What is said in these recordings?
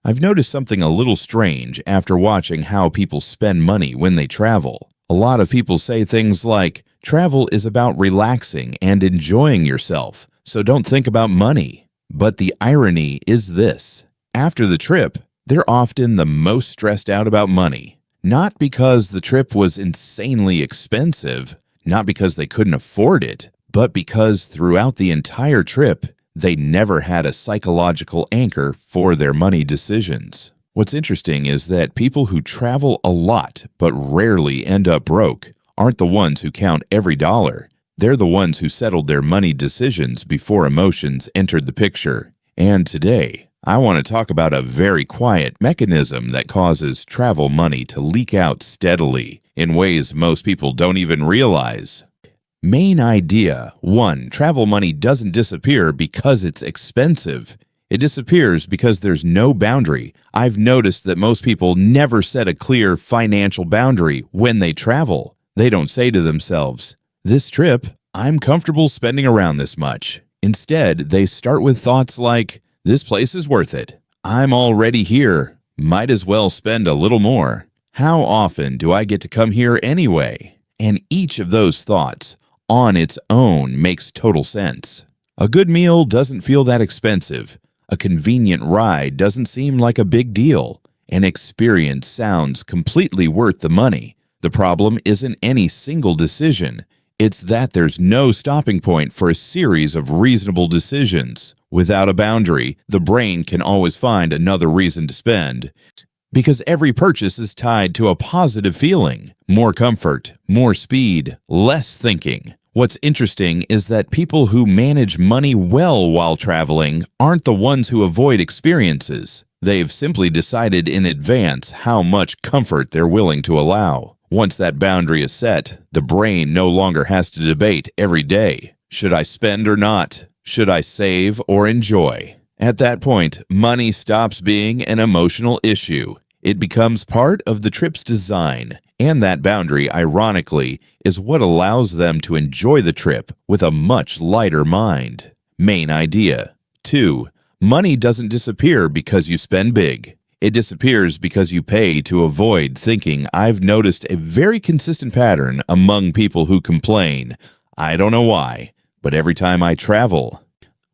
I've noticed something a little strange after watching how people spend money when they travel. A lot of people say things like, travel is about relaxing and enjoying yourself, so don't think about money. But the irony is this. After the trip, they're often the most stressed out about money. Not because the trip was insanely expensive, not because they couldn't afford it, but because throughout the entire trip, they never had a psychological anchor for their money decisions. What's interesting is that people who travel a lot but rarely end up broke aren't the ones who count every dollar. They're the ones who settled their money decisions before emotions entered the picture. And today, I want to talk about a very quiet mechanism that causes travel money to leak out steadily in ways most people don't even realize. Main idea 1. Travel money doesn't disappear because it's expensive. It disappears because there's no boundary. I've noticed that most people never set a clear financial boundary when they travel. They don't say to themselves, "This trip, I'm comfortable spending around this much." Instead, they start with thoughts like, "This place is worth it. I'm already here. Might as well spend a little more. How often do I get to come here anyway?" And each of those thoughts on its own makes total sense. A good meal doesn't feel that expensive. A convenient ride doesn't seem like a big deal. An experience sounds completely worth the money. The problem isn't any single decision. It's that there's no stopping point for a series of reasonable decisions. Without a boundary, the brain can always find another reason to spend. Because every purchase is tied to a positive feeling. More comfort, more speed, less thinking. What's interesting is that people who manage money well while traveling aren't the ones who avoid experiences. They've simply decided in advance how much comfort they're willing to allow. Once that boundary is set, the brain no longer has to debate every day. Should I spend or not? Should I save or enjoy? At that point, money stops being an emotional issue. It becomes part of the trip's design, and that boundary, ironically, is what allows them to enjoy the trip with a much lighter mind. Main idea 2. Money doesn't disappear because you spend big. It disappears because you pay to avoid thinking. I've noticed a very consistent pattern among people who complain. I don't know why, but every time I travel,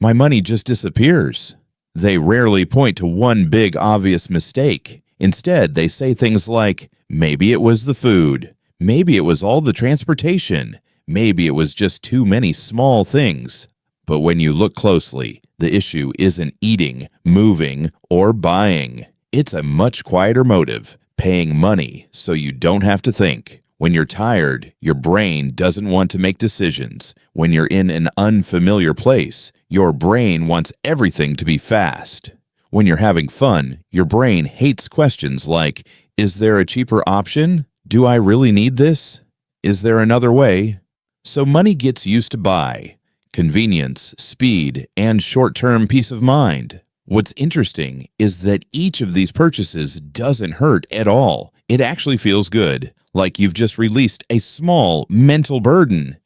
my money just disappears. They rarely point to one big obvious mistake. Instead, they say things like, maybe it was the food, maybe it was all the transportation, maybe it was just too many small things. But when you look closely, the issue isn't eating, moving, or buying. It's a much quieter motive, paying money so you don't have to think. When you're tired, your brain doesn't want to make decisions. When you're in an unfamiliar place, your brain wants everything to be fast. When you're having fun, your brain hates questions like, is there a cheaper option? Do I really need this? Is there another way? So money gets used to buy. Convenience, speed, and short-term peace of mind. What's interesting is that each of these purchases doesn't hurt at all. It actually feels good, like you've just released a small mental burden.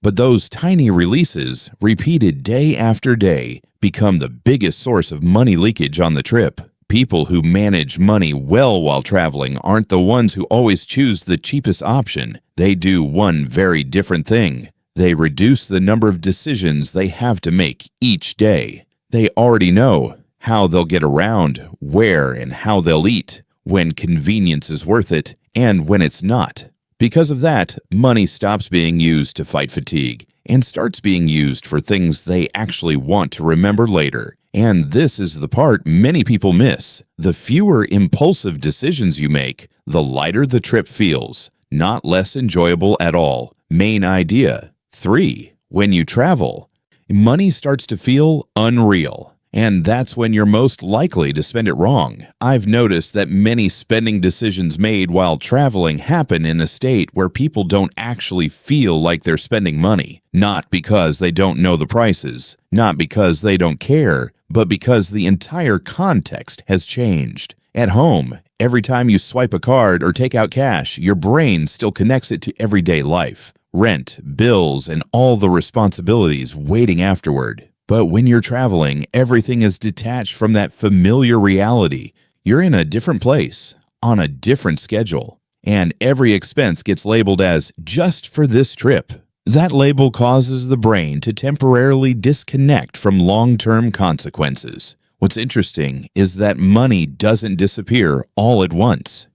But those tiny releases, repeated day after day, become the biggest source of money leakage on the trip. People who manage money well while traveling aren't the ones who always choose the cheapest option. They do one very different thing. They reduce the number of decisions they have to make each day. They already know how they'll get around, where and how they'll eat, when convenience is worth it, and when it's not. Because of that, money stops being used to fight fatigue and starts being used for things they actually want to remember later. And this is the part many people miss. The fewer impulsive decisions you make, the lighter the trip feels, not less enjoyable at all. Main idea 3. When you travel, money starts to feel unreal. And that's when you're most likely to spend it wrong. I've noticed that many spending decisions made while traveling happen in a state where people don't actually feel like they're spending money. Not because they don't know the prices, not because they don't care, but because the entire context has changed. At home, every time you swipe a card or take out cash, your brain still connects it to everyday life. Rent, bills, and all the responsibilities waiting afterward. But when you're traveling, everything is detached from that familiar reality. You're in a different place, on a different schedule, and every expense gets labeled as just for this trip. That label causes the brain to temporarily disconnect from long-term consequences. What's interesting is that money doesn't disappear all at once.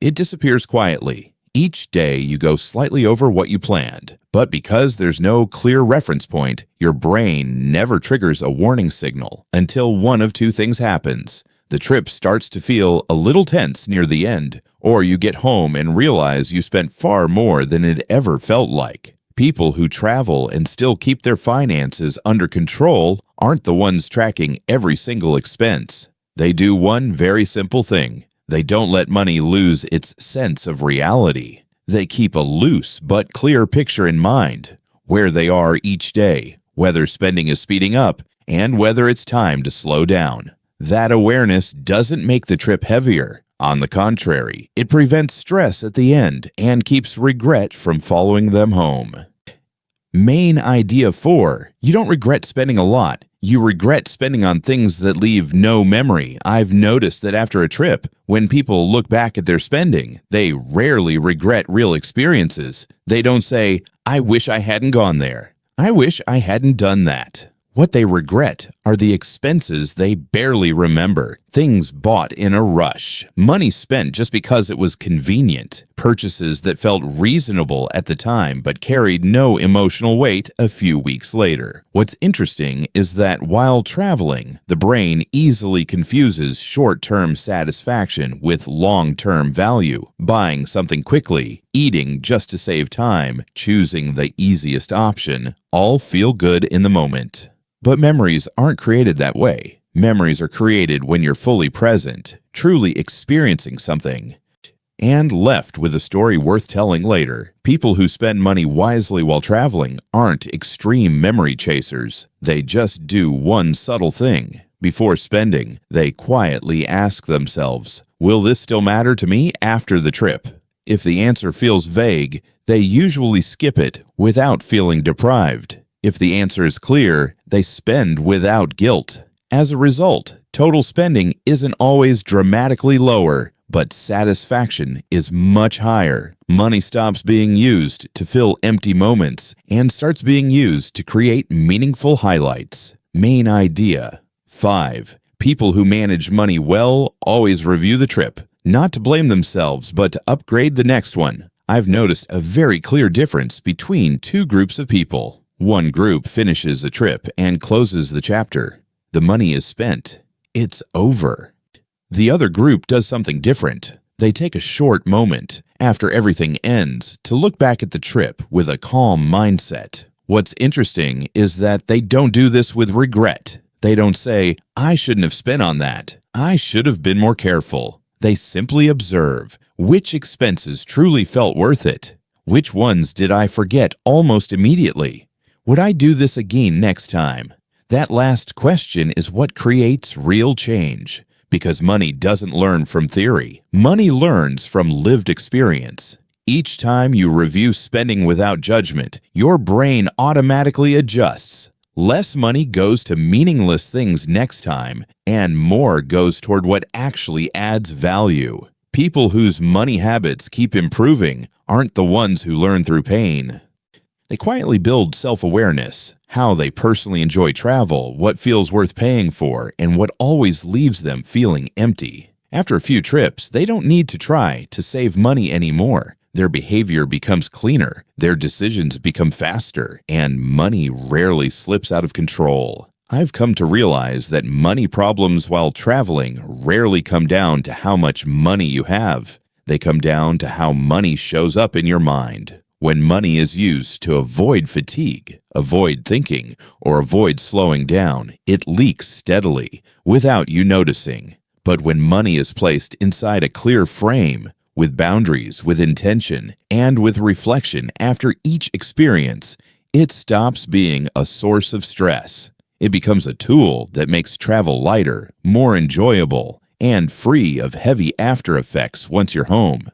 It disappears quietly. Each day you go slightly over what you planned, but because there's no clear reference point, your brain never triggers a warning signal until one of two things happens. The trip starts to feel a little tense near the end, or you get home and realize you spent far more than it ever felt like. People who travel and still keep their finances under control aren't the ones tracking every single expense. They do one very simple thing. They don't let money lose its sense of reality. They keep a loose but clear picture in mind, where they are each day, whether spending is speeding up, and whether it's time to slow down. That awareness doesn't make the trip heavier. On the contrary, it prevents stress at the end and keeps regret from following them home. Main idea 4. You don't regret spending a lot. You regret spending on things that leave no memory. I've noticed that after a trip, when people look back at their spending, they rarely regret real experiences. They don't say, "I wish I hadn't gone there. I wish I hadn't done that." What they regret are the expenses they barely remember, things bought in a rush, money spent just because it was convenient, purchases that felt reasonable at the time but carried no emotional weight a few weeks later. What's interesting is that while traveling, the brain easily confuses short-term satisfaction with long-term value. Buying something quickly, eating just to save time, choosing the easiest option, all feel good in the moment. But memories aren't created that way. Memories are created when you're fully present, truly experiencing something, and left with a story worth telling later. People who spend money wisely while traveling aren't extreme memory chasers. They just do one subtle thing. Before spending, they quietly ask themselves, "Will this still matter to me after the trip?" If the answer feels vague, they usually skip it without feeling deprived. If the answer is clear, they spend without guilt. As a result, total spending isn't always dramatically lower, but satisfaction is much higher. Money stops being used to fill empty moments and starts being used to create meaningful highlights. Main idea 5. People who manage money well always review the trip, not to blame themselves, but to upgrade the next one. I've noticed a very clear difference between two groups of people. One group finishes a trip and closes the chapter. The money is spent. It's over. The other group does something different. They take a short moment after everything ends to look back at the trip with a calm mindset. What's interesting is that they don't do this with regret. They don't say, "I shouldn't have spent on that. I should have been more careful." They simply observe which expenses truly felt worth it. Which ones did I forget almost immediately? Would I do this again next time? That last question is what creates real change, because money doesn't learn from theory. Money learns from lived experience. Each time you review spending without judgment, your brain automatically adjusts. Less money goes to meaningless things next time, and more goes toward what actually adds value. People whose money habits keep improving aren't the ones who learn through pain. They quietly build self-awareness, how they personally enjoy travel, what feels worth paying for, and what always leaves them feeling empty. After a few trips, they don't need to try to save money anymore. Their behavior becomes cleaner, their decisions become faster, and money rarely slips out of control. I've come to realize that money problems while traveling rarely come down to how much money you have. They come down to how money shows up in your mind. When money is used to avoid fatigue, avoid thinking, or avoid slowing down, it leaks steadily without you noticing. But when money is placed inside a clear frame, with boundaries, with intention, and with reflection after each experience, it stops being a source of stress. It becomes a tool that makes travel lighter, more enjoyable, and free of heavy after effects once you're home.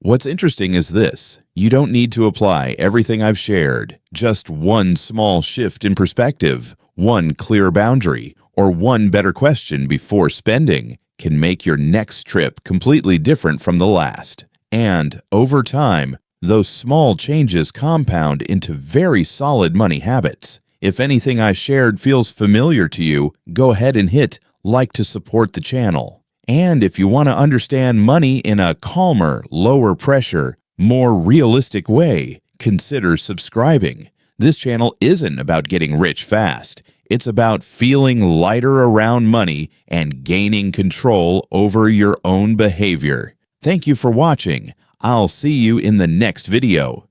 What's interesting is this: you don't need to apply everything I've shared. Just one small shift in perspective, one clear boundary, or one better question before spending, can make your next trip completely different from the last. And over time, those small changes compound into very solid money habits. If anything I shared feels familiar to you, go ahead and hit like to support the channel. And if you want to understand money in a calmer, lower pressure, more realistic way, consider subscribing. This channel isn't about getting rich fast. It's about feeling lighter around money and gaining control over your own behavior. Thank you for watching. I'll see you in the next video.